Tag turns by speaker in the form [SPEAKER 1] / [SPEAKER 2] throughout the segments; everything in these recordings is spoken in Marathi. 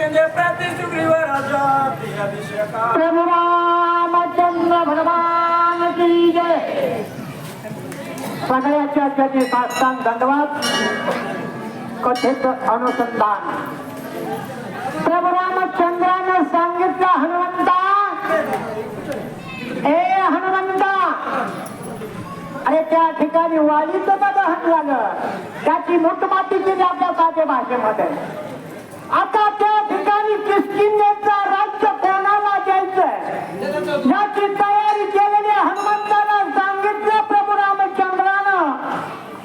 [SPEAKER 1] किसकिंदे प्रति सुग्रीव राजा ते अभिषेका
[SPEAKER 2] प्रभु रामचंद्र भगवान की जय. सगळ्याच्या त्याचे साष्टांग दंडवत कथेचं अनुसंधान. प्रभू रामचंद्रानं सांगितलं हनुमंता, ए हनुमंता, अरे त्या ठिकाणी वालीचं दहन झालं, त्याची मोठमाती केली आपल्या साध्या भाषेमध्ये. आता त्या ठिकाणी किष्किंधेचा राज्य कोणाला द्यायचंय याची तयारी केलेली हनुमंताला सांगितलं प्रभू रामचंद्रानं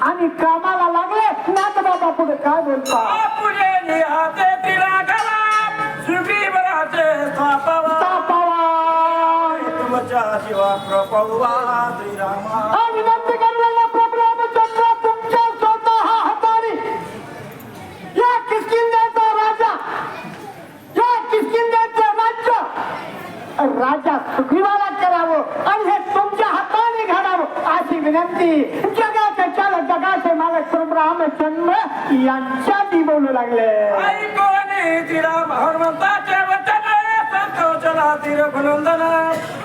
[SPEAKER 2] आणि कामाला लागले. नाथ बाबा पुढे काय बोलता?
[SPEAKER 1] पुढे हाते तिला गला सुग्रीवराजे स्थापावा तुमच्या शिवा प्रपवा श्रीरामा.
[SPEAKER 2] विनंती करलेला प्रभू रामचंद्र तुमच्या स्वतः हाताने या किष्किंधेचा राजा, या किष्किंधेचं राज्य राजा सुग्रीवाला करावं आणि हे तुमच्या हाताने घडावं अशी विनंती जगाचे चालक, जगाचे मालक प्रभू रामचंद्र यांच्याशी बोलू लागले.
[SPEAKER 1] ऐकोनी तिला हनुमंताचे वचन संतोषला ती रघुनंदन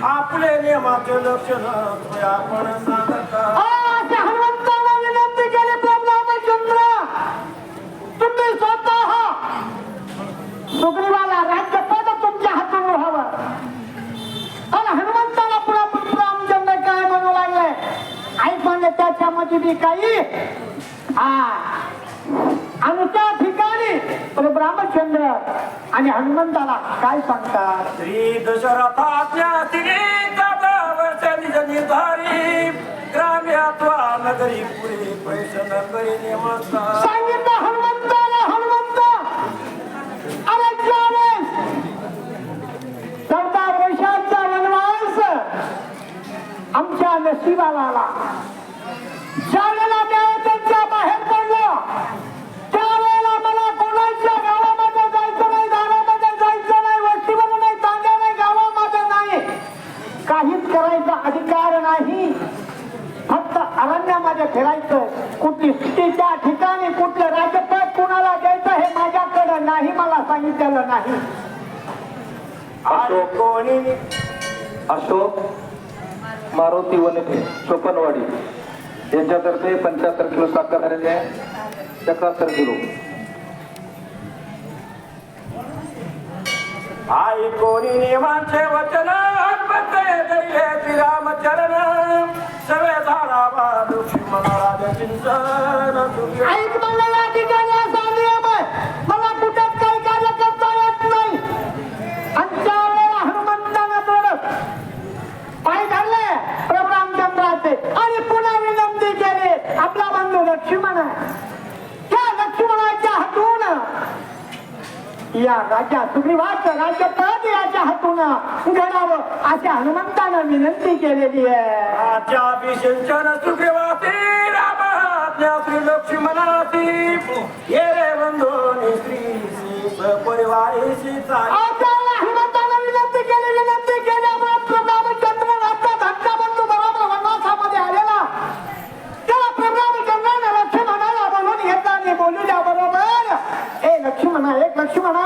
[SPEAKER 1] आपले नियमाचे लक्षण आपण सांगता.
[SPEAKER 2] असे हनुमंताला विनंती केली प्रभू रामचंद्र, तुम्ही स्वतः सुग्रीवाला राज्यपद तुमच्या हातून व्हावं. आणि हनुमंताला पुन्हा रामचंद्र काय म्हणू लागले ऐक म्हणले त्याच्यामध्ये बी काही आणि त्या ठिकाणी प्रभू रामचंद्र आणि हनुमंताला काय सांगतात?
[SPEAKER 1] श्री दशरथाच्या वर्ष निर्धारी ग्राम्यात्वा नगरी पुढे पैसे नगरी नियमता
[SPEAKER 2] सांगितलं हनुमंताला. हनुमंत अरे ज्यावेळेस 14 वर्षाचा वनवास आमच्या नशिबाला आला, ज्यावेळेला त्यांच्या बाहेर पडलो त्यावेळेला मला कोणाच्या गावामध्ये जायचं नाही, दारामध्ये जायचं नाही, वस्तीमध्ये नाही, तांड्या नाही, गावामध्ये नाही, काहीच करायचा अधिकार नाही. फक्त अरण्यामध्ये फिरायचं. कुठली स्थितीच्या ठिकाणी कुठलं राज्यपद कुणाला द्यायचं हे माझ्याकडे नाही, मला सांगितलेलं नाही.
[SPEAKER 3] अशोक मारुती वनखे चोपनवाडी यांच्यातर्फे 75 किलो साखर झालेली आहे. 71 किलो.
[SPEAKER 1] आई कोणी नियमांचे वचन श्रीरामचरण सवे झाला लक्ष्मण चिंतन.
[SPEAKER 2] ऐक म्हणलं या ठिकाणी असा नियम आहे, मला कुठेच काही कार्य करता येत नाही. आणि त्यावेळेला हनुमंतानं थोडं पाय धरले प्रभू रामचंद्राचे आणि पुन्हा विनंती केली. आपला बंधू लक्ष्मण आहे, त्या लक्ष्मणाच्या हातून या राजा सुग्रीवाचं राज्यपद याच्या हातून घडावं अशा हनुमंतानं विनंती केलेली आहे.
[SPEAKER 1] राजाभिषेचन सुग्रीवासी रामाज्ञा श्री लक्ष्मणासी ये रे बंधोनी श्री परिवारीशी
[SPEAKER 2] हनुमंतानं विनंती केली. विनंती केल्यामुळे प्रभू रामचंद्र राजा धाकटा बंधू बरोबर वनवासामध्ये आलेला त्याला प्रभू रामचंद्राने लक्ष्मणाला बोलून घेतला आणि बोलूया बरोबर, ए लक्ष्मणा, एक लक्ष्मणा,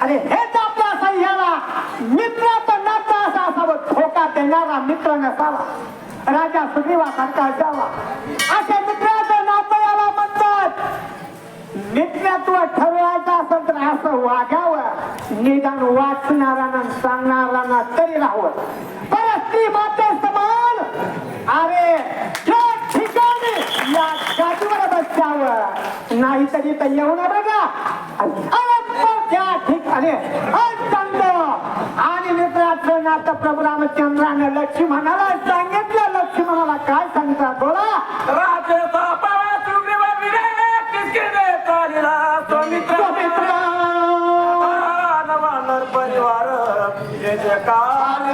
[SPEAKER 2] अरे हेच आपल्या सह्याला मित्राचं नातं असं असावं, धोका देणारा मित्र नसावा, राजा सुग्रीवासारखा असावा. अशा मित्राचं नातं याला म्हणतात. मित्रत्व ठरवायचं असेल तर असं वागावं, निदान वाचणारा सांगणारा तरी राहावं. परस्त्री माते समान अरे त्या ठिकाणी या गादीवर बसावं, नाही तरी तर येऊ ना बघा. त्या ठिकाणी आणि मित्राचं नातं प्रभू रामचंद्राने लक्ष्मणाला सांगितलं. लक्ष्मणाला काय सांगतात बोला?
[SPEAKER 1] राजेचा पावा सुग्रीवा विरे किसकिंदे चालिला तो मित्र नवानर परिवार जे जे कार्य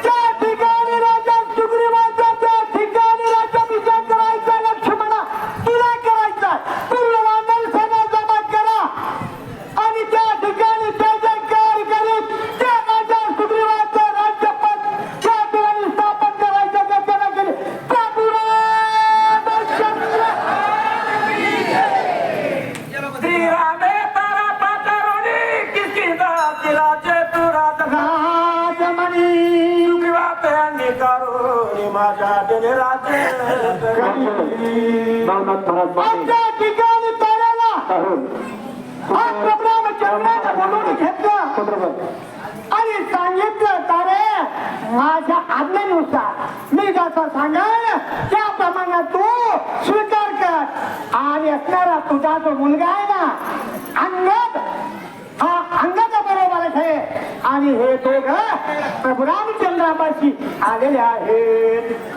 [SPEAKER 2] त्या ठिकाणी राजा सुग्रीवाचा त्या ठिकाणी राज्याभिषेक करायचा. लक्ष्मणा तुला करायचा, पूर्ण वानर सेना जमा करा आणि त्या ठिकाणी जय जयकार करीत त्या राजा सुग्रीवाचं राज्यपद त्या ठिकाणी स्थापन करायचं. त्याच्याला केली प्रभू रामचंद्र
[SPEAKER 1] मी माझ्या देणे राजे
[SPEAKER 3] नावनाथ महाराज माने
[SPEAKER 2] आमच्या ठिकाणी ताऱ्याला
[SPEAKER 3] काढून
[SPEAKER 2] हा प्रभुरामचंद्राने बोलवून घेतलं
[SPEAKER 3] चंद्रबाबू
[SPEAKER 2] आणि सांगितलं तारे माझ्या आज्ञेनुसार मी जसं सांगाल त्याप्रमाणे तू स्वीकार कर आणि असणारा तुझा जो मुलगा आहे ना अंगद हा अंगद बरोबर आहे आणि हे दोघं प्रभू रामचंद्रापाशी आलेले आहेत